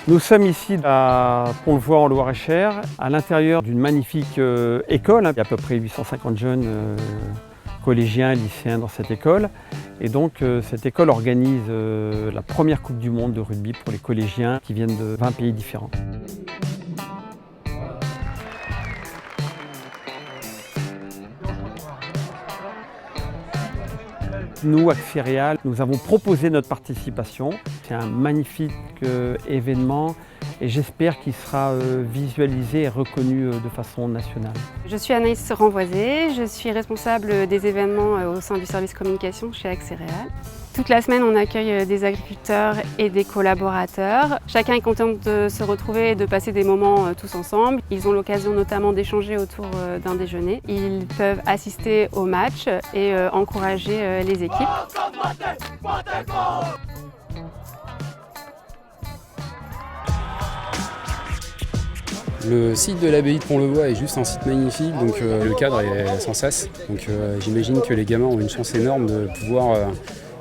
Nous sommes ici à Pont-le-Voix en Loir-et-Cher, à l'intérieur d'une magnifique école. Il y a à peu près 850 jeunes collégiens et lycéens dans cette école. Et donc cette école organise la première Coupe du Monde de rugby pour les collégiens qui viennent de 20 pays différents. Nous, Axéréal, nous avons proposé notre participation. C'est un magnifique événement et j'espère qu'il sera visualisé et reconnu de façon nationale. Je suis Anaïs Renvoisé, je suis responsable des événements au sein du service communication chez Axéréal. Toute la semaine, on accueille des agriculteurs et des collaborateurs. Chacun est content de se retrouver et de passer des moments tous ensemble. Ils ont l'occasion notamment d'échanger autour d'un déjeuner. Ils peuvent assister aux matchs et encourager les équipes. Le site de l'abbaye de Pont-le-Voix est juste un site magnifique, donc le cadre est sans cesse. Donc j'imagine que les gamins ont une chance énorme de pouvoir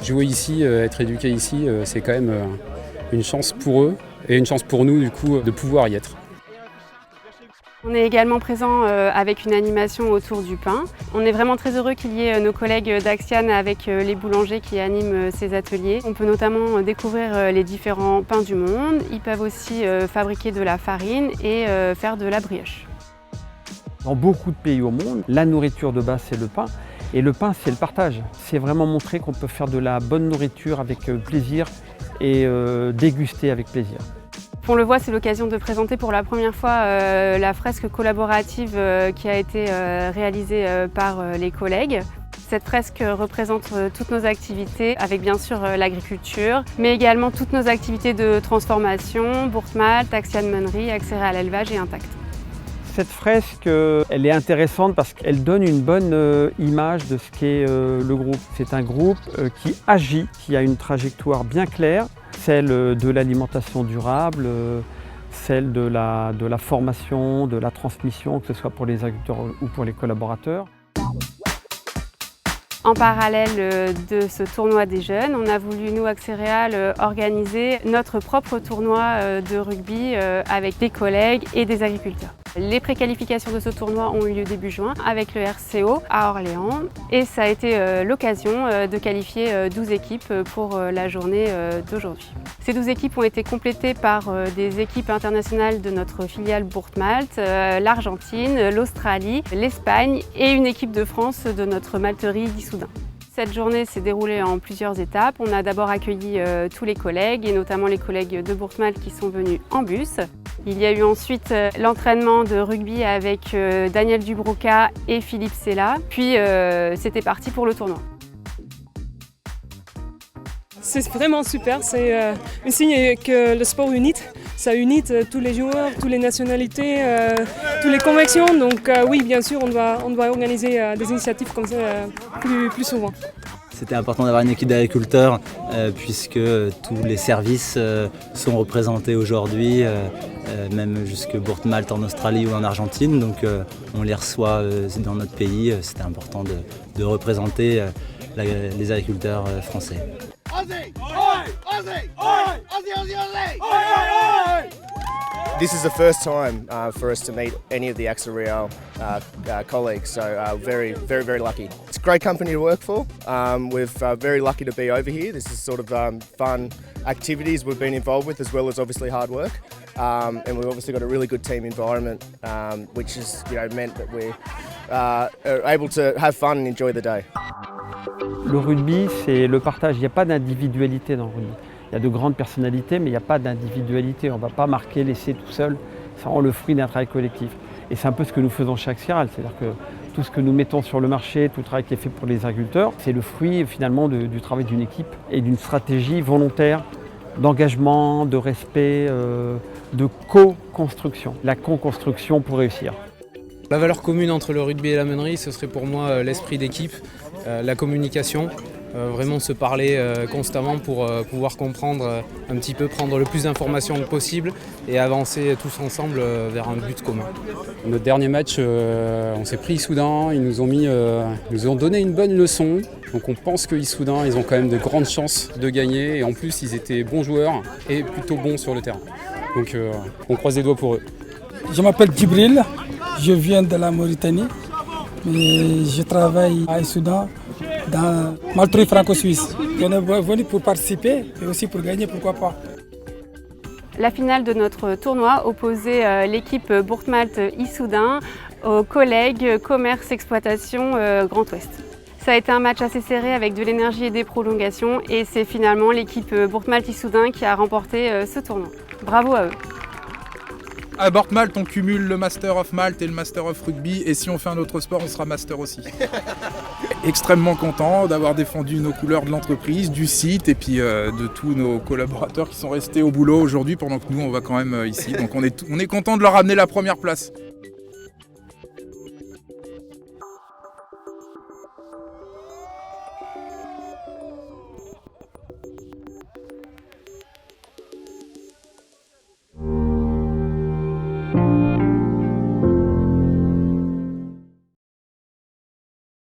jouer ici, être éduqués ici. C'est quand même une chance pour eux et une chance pour nous du coup de pouvoir y être. On est également présent avec une animation autour du pain. On est vraiment très heureux qu'il y ait nos collègues d'Axian avec les boulangers qui animent ces ateliers. On peut notamment découvrir les différents pains du monde. Ils peuvent aussi fabriquer de la farine et faire de la brioche. Dans beaucoup de pays au monde, la nourriture de base c'est le pain. Et le pain c'est le partage. C'est vraiment montrer qu'on peut faire de la bonne nourriture avec plaisir et déguster avec plaisir. Pont-le-Voix, c'est l'occasion de présenter pour la première fois la fresque collaborative qui a été réalisée par les collègues. Cette fresque représente toutes nos activités, avec bien sûr l'agriculture, mais également toutes nos activités de transformation, Bourtmalt, Axian Meunerie, Axéréal Élevage et Intact. Cette fresque, elle est intéressante parce qu'elle donne une bonne image de ce qu'est le groupe. C'est un groupe qui agit, qui a une trajectoire bien claire, celle de l'alimentation durable, celle de la formation, de la transmission, que ce soit pour les agriculteurs ou pour les collaborateurs. En parallèle de ce tournoi des jeunes, on a voulu, nous, Axéréal, organiser notre propre tournoi de rugby avec des collègues et des agriculteurs. Les préqualifications de ce tournoi ont eu lieu début juin avec le RCO à Orléans et ça a été l'occasion de qualifier 12 équipes pour la journée d'aujourd'hui. Ces 12 équipes ont été complétées par des équipes internationales de notre filiale Bourtmalt, l'Argentine, l'Australie, l'Espagne et une équipe de France de notre malterie d'Issoudun. Cette journée s'est déroulée en plusieurs étapes. On a d'abord accueilli tous les collègues et notamment les collègues de Bourtmalt qui sont venus en bus. Il y a eu ensuite l'entraînement de rugby avec Daniel Dubroca et Philippe Sella. Puis c'était parti pour le tournoi. C'est vraiment super, c'est un signe que le sport unit. Ça unit tous les joueurs, toutes les nationalités, toutes les convictions. Donc oui, bien sûr, on doit organiser des initiatives comme ça plus souvent. C'était important d'avoir une équipe d'agriculteurs puisque tous les services sont représentés aujourd'hui, même jusque Bourtmalt en Australie ou en Argentine. Donc on les reçoit dans notre pays. C'était important de représenter les agriculteurs français. This is the first time for us to meet any of the Axéréal colleagues, so very lucky. It's a great company to work for. We're very lucky to be over here. This is sort of fun activities we've been involved with, as well as obviously hard work. And we've obviously got a really good team environment, which has meant that we are able to have fun and enjoy the day. Le rugby, c'est le partage. Il n'y a pas d'individualité dans le rugby. Il y a de grandes personnalités, mais il n'y a pas d'individualité. On ne va pas marquer l'essai tout seul. Ça rend le fruit d'un travail collectif. Et c'est un peu ce que nous faisons chez Axéréal. C'est-à-dire que tout ce que nous mettons sur le marché, tout le travail qui est fait pour les agriculteurs, c'est le fruit finalement du travail d'une équipe et d'une stratégie volontaire d'engagement, de respect, de co-construction. La co-construction pour réussir. La valeur commune entre le rugby et la meunerie, ce serait pour moi l'esprit d'équipe, la communication vraiment se parler constamment pour pouvoir comprendre un petit peu, prendre le plus d'informations possible et avancer tous ensemble vers un but commun. Notre dernier match, on s'est pris Issoudun, ils nous ont donné une bonne leçon. Donc on pense que Issoudun, ils ont quand même de grandes chances de gagner et en plus ils étaient bons joueurs et plutôt bons sur le terrain. Donc on croise les doigts pour eux. Je m'appelle Djibril, je viens de la Mauritanie, mais je travaille à Issoudun dans Maltruy franco-suisse. On est venu pour participer et aussi pour gagner, pourquoi pas. La finale de notre tournoi opposait l'équipe Bourg-Malte Issoudun aux collègues Commerce Exploitation Grand Ouest. Ça a été un match assez serré avec de l'énergie et des prolongations et c'est finalement l'équipe Bourg-Malte Issoudun qui a remporté ce tournoi. Bravo à eux. À Bourg-Malte, on cumule le Master of Malte et le Master of Rugby et si on fait un autre sport, on sera Master aussi. Extrêmement content d'avoir défendu nos couleurs de l'entreprise, du site et puis de tous nos collaborateurs qui sont restés au boulot aujourd'hui pendant que nous, on va quand même ici. Donc on est content de leur ramener la première place.